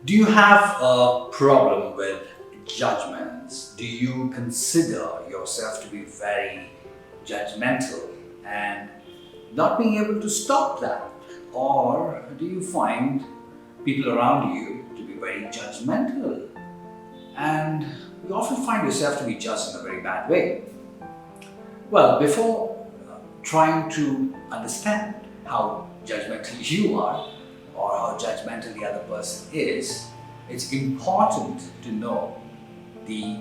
Do you have a problem with judgments? Do you consider yourself to be very judgmental and not being able to stop that? Or do you find people around you to be very judgmental and you often find yourself to be judged in a very bad way? Well, before trying to understand how judgmental you are or how judgmental the other person is, it's important to know the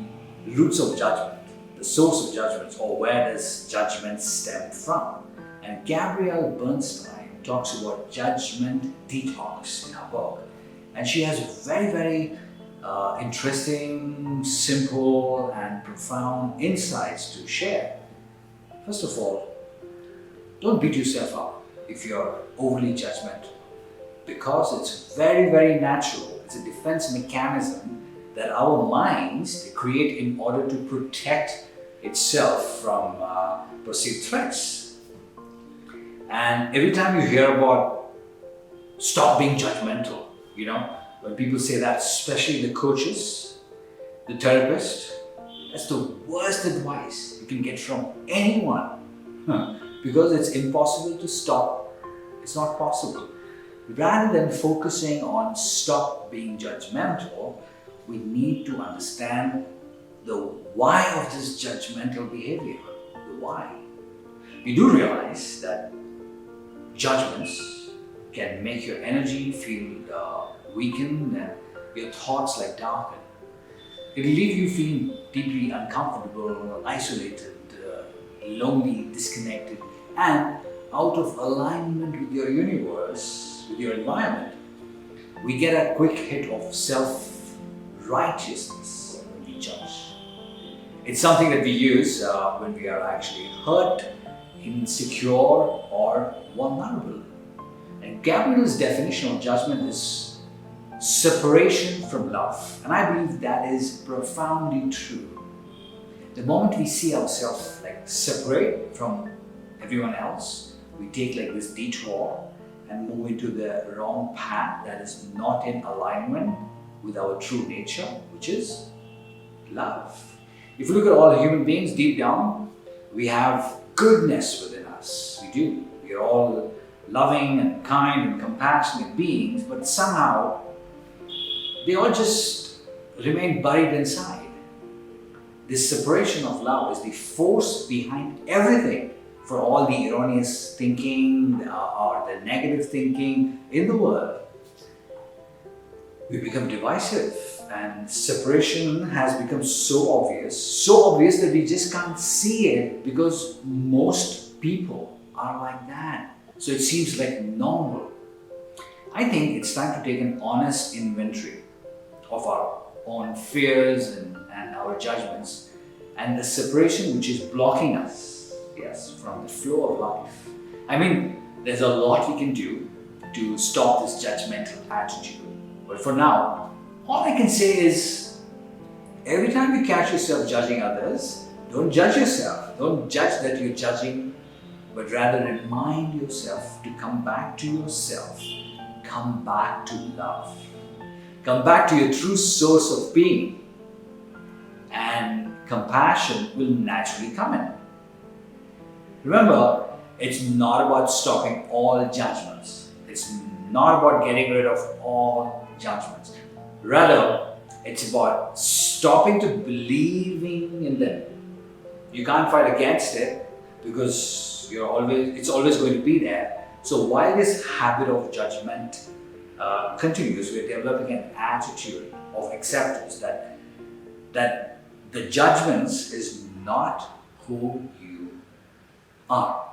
roots of judgment, the source of judgments, or where does judgment stem from. And Gabrielle Bernstein talks about judgment detox in her book. And she has very interesting, simple, and profound insights to share. First of all, don't beat yourself up if you're overly judgmental, because it's very natural. It's a defense mechanism that our minds create in order to protect itself from perceived threats. And every time you hear about stop being judgmental, when people say that, especially the coaches, the therapists, that's the worst advice you can get from anyone. Because it's impossible to stop. It's not possible. Rather than focusing on stop being judgmental, we need to understand the why of this judgmental behavior. The why. We do realize that judgments can make your energy feel weakened and your thoughts like darkened. It'll leave you feeling deeply uncomfortable, isolated, lonely, disconnected, and out of alignment with your universe, with your environment. We get a quick hit of self-righteousness when we judge. It's something that we use when we are actually hurt, insecure, or vulnerable. And Gabrielle's definition of judgment is separation from love. And I believe that is profoundly true. The moment we see ourselves like separate from everyone else, we take like this detour and move into the wrong path that is not in alignment with our true nature, which is love. If you look at all human beings deep down, we have goodness within us. We do. We are all loving and kind and compassionate beings, but somehow they all just remain buried inside. This separation of love is the force behind everything, for all the erroneous thinking or the negative thinking in the world. We become divisive, and separation has become so obvious that we just can't see it because most people are like that. So it seems like normal. I think it's time to take an honest inventory of our own fears and our judgments and the separation which is blocking us, from the flow of life. I mean, there's a lot we can do to stop this judgmental attitude. But for now, all I can say is, every time you catch yourself judging others, don't judge yourself. Don't judge that you're judging, but rather remind yourself to come back to yourself. Come back to love. Come back to your true source of being. And compassion will naturally come in. Remember, it's not about stopping all judgments. It's not about getting rid of all judgments. Rather, it's about stopping to believing in them. You can't fight against it because it's always going to be there. So while this habit of judgment continues, we're developing an attitude of acceptance that the judgments is not who you are.